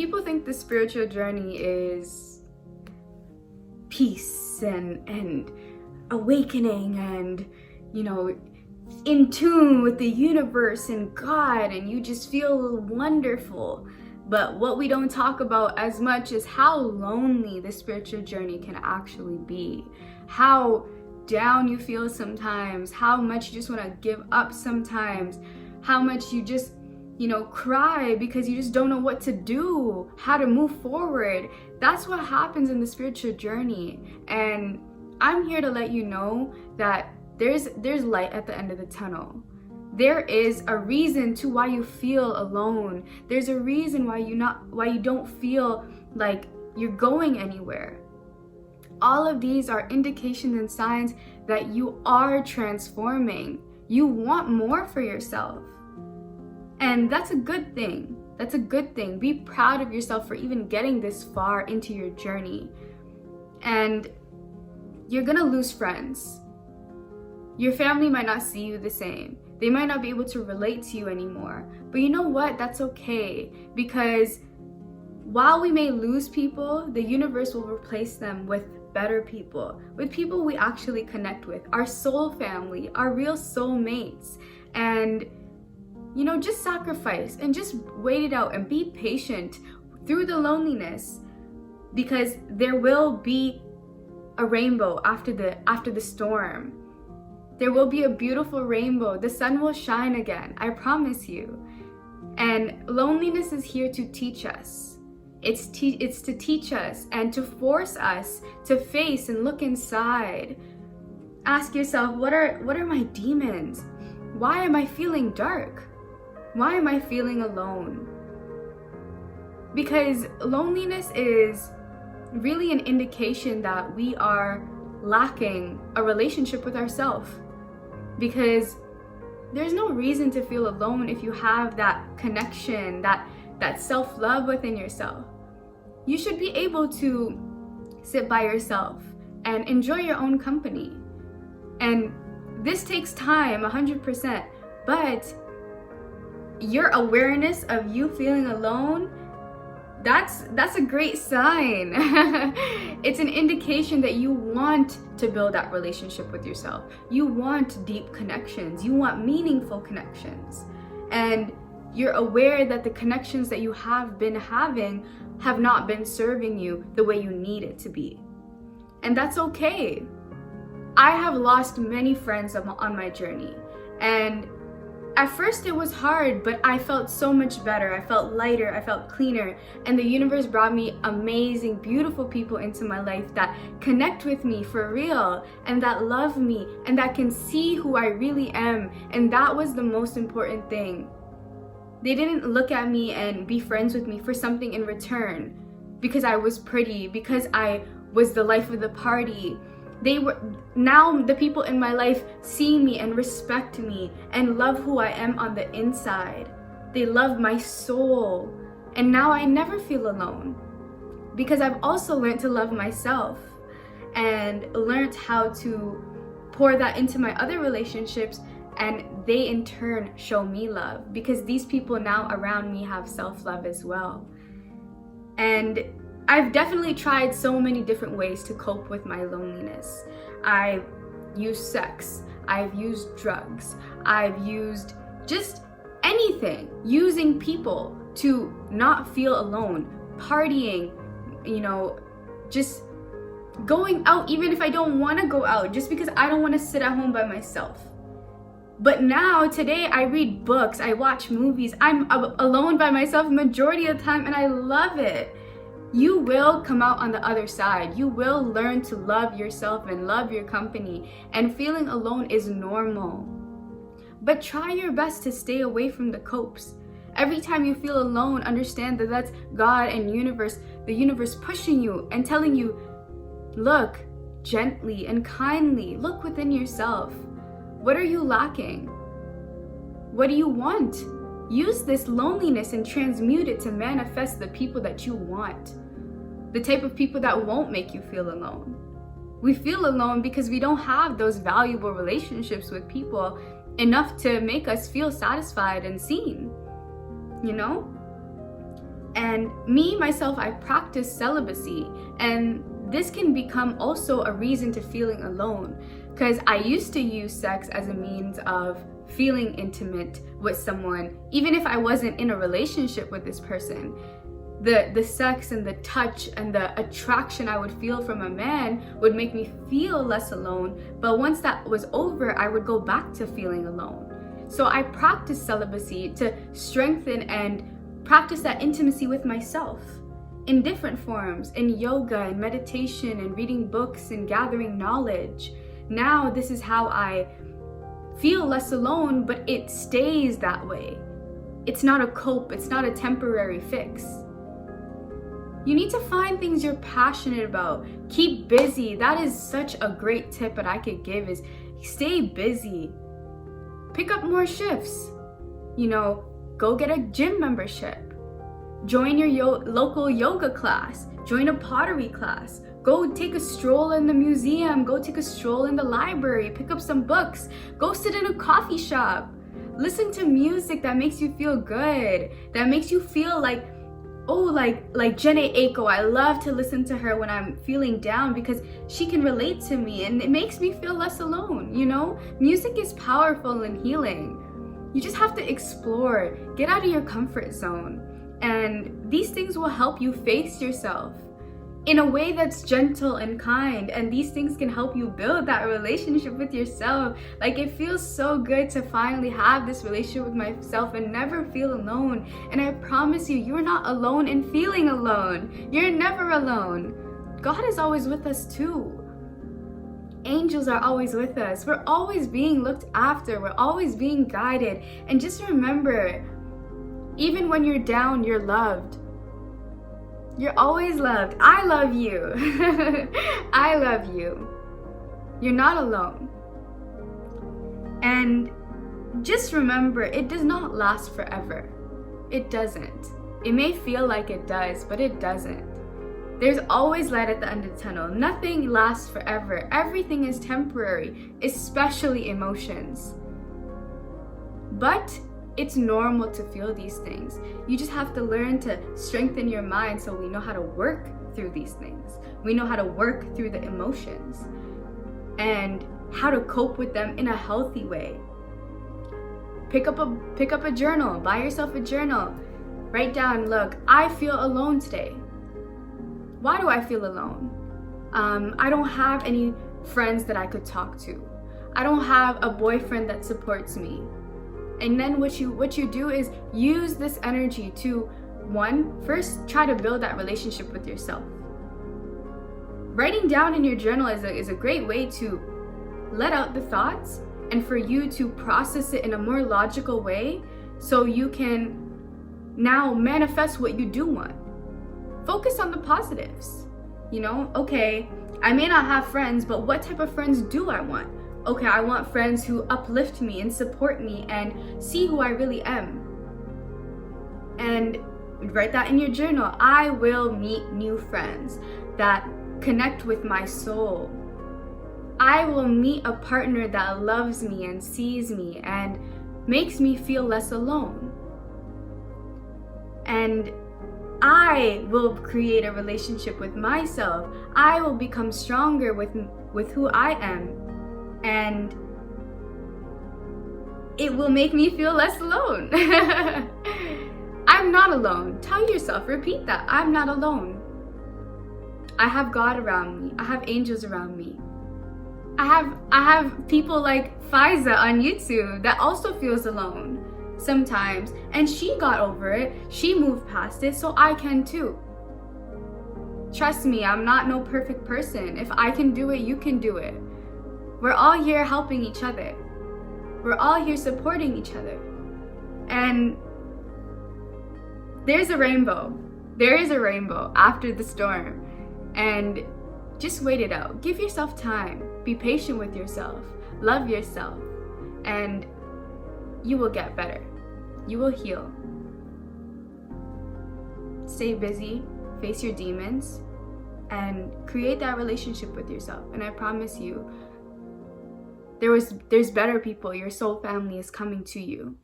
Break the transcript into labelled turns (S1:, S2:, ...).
S1: People think the spiritual journey is peace and awakening and, in tune with the universe and God, and you just feel wonderful. But what we don't talk about as much is how lonely the spiritual journey can actually be. How down you feel sometimes, how much you just want to give up sometimes, how much you just, cry because you just don't know what to do, how to move forward. That's what happens in the spiritual journey. And I'm here to let you know that there's light at the end of the tunnel. There is a reason to why you feel alone. There's a reason why you don't feel like you're going anywhere. All of these are indications and signs that you are transforming. You want more for yourself. And that's a good thing. That's a good thing. Be proud of yourself for even getting this far into your journey. And you're gonna lose friends. Your family might not see you the same. They might not be able to relate to you anymore. But you know what? That's okay. Because while we may lose people, the universe will replace them with better people. With people we actually connect with. Our soul family. Our real soulmates. And, just sacrifice and just wait it out and be patient through the loneliness. Because there will be a rainbow after the storm. There will be a beautiful rainbow. The sun will shine again. I promise you. And loneliness is here to teach us. It's to teach us and to force us to face and look inside. Ask yourself, what are my demons? Why am I feeling dark? Why am I feeling alone? Because loneliness is really an indication that we are lacking a relationship with ourselves. Because there's no reason to feel alone if you have that connection, that self-love within yourself. You should be able to sit by yourself and enjoy your own company. And this takes time, 100%. But your awareness of you feeling alone, that's a great sign. It's an indication that you want to build that relationship with yourself. You want deep connections. You want meaningful connections. And you're aware that the connections that you have been having have not been serving you the way you need it to be. And that's okay. I have lost many friends on my journey. And at first it was hard, but I felt so much better. I felt lighter, I felt cleaner, and the universe brought me amazing, beautiful people into my life that connect with me for real, and that love me, and that can see who I really am, and that was the most important thing. They didn't look at me and be friends with me for something in return, because I was pretty, because I was the life of the party. Now the people in my life see me and respect me and love who I am on the inside. They love my soul. And now I never feel alone because I've also learned to love myself and learned how to pour that into my other relationships, and they in turn show me love because these people now around me have self-love as well. And I've definitely tried so many different ways to cope with my loneliness. I've used sex, I've used drugs, I've used just anything, using people to not feel alone, partying, just going out even if I don't want to go out, just because I don't want to sit at home by myself. But now, today, I read books, I watch movies, I'm alone by myself majority of the time, and I love it. You will come out on the other side. You will learn to love yourself and love your company. And feeling alone is normal. But try your best to stay away from the copes. Every time you feel alone, understand that that's God and the universe pushing you and telling you, look gently and kindly. Look within yourself. What are you lacking? What do you want? Use this loneliness and transmute it to manifest the people that you want. The type of people that won't make you feel alone. We feel alone because we don't have those valuable relationships with people enough to make us feel satisfied and seen, And me, myself, I practice celibacy, and this can become also a reason to feeling alone, because I used to use sex as a means of feeling intimate with someone, even if I wasn't in a relationship with this person. The sex and the touch and the attraction I would feel from a man would make me feel less alone, but once that was over, I would go back to feeling alone. So I practice celibacy to strengthen and practice that intimacy with myself in different forms, in yoga and meditation and reading books and gathering knowledge. Now this is how I feel less alone, but it stays that way. It's not a cope, it's not a temporary fix. You need to find things you're passionate about. Keep busy. That is such a great tip that I could give, is stay busy. Pick up more shifts. Go get a gym membership. Join your local yoga class. Join a pottery class. Go take a stroll in the museum. Go take a stroll in the library. Pick up some books. Go sit in a coffee shop. Listen to music that makes you feel good. That makes you feel like Jhené Aiko. I love to listen to her when I'm feeling down because she can relate to me and it makes me feel less alone, Music is powerful and healing. You just have to explore, get out of your comfort zone. And these things will help you face yourself in a way that's gentle and kind. And these things can help you build that relationship with yourself. Like, it feels so good to finally have this relationship with myself and never feel alone. And I promise you, you're not alone in feeling alone. You're never alone. God is always with us too. Angels are always with us. We're always being looked after. We're always being guided. And just remember, even when you're down, you're loved. You're always loved. I love you. I love you. You're not alone. And just remember, it does not last forever. It doesn't. It may feel like it does, but it doesn't. There's always light at the end of the tunnel. Nothing lasts forever. Everything is temporary, especially emotions. But it's normal to feel these things. You just have to learn to strengthen your mind so we know how to work through these things. We know how to work through the emotions and how to cope with them in a healthy way. Pick up a journal. Buy yourself a journal. Write down, look, I feel alone today. Why do I feel alone? I don't have any friends that I could talk to. I don't have a boyfriend that supports me. And then what you do is use this energy to, first try to build that relationship with yourself. Writing down in your journal is a great way to let out the thoughts and for you to process it in a more logical way so you can now manifest what you do want. Focus on the positives. Okay, I may not have friends, but what type of friends do I want? Okay, I want friends who uplift me and support me and see who I really am. And write that in your journal. I will meet new friends that connect with my soul. I will meet a partner that loves me and sees me and makes me feel less alone. And I will create a relationship with myself. I will become stronger with who I am. And it will make me feel less alone. I'm not alone. Tell yourself, repeat that. I'm not alone. I have God around me. I have angels around me. I have people like Faiza on YouTube that also feels alone sometimes. And she got over it. She moved past it, so I can too. Trust me, I'm not no perfect person. If I can do it, you can do it. We're all here helping each other. We're all here supporting each other. And there's a rainbow. There is a rainbow after the storm. And just wait it out. Give yourself time. Be patient with yourself. Love yourself. And you will get better. You will heal. Stay busy. Face your demons. And create that relationship with yourself. And I promise you, there's better people. Your soul family is coming to you.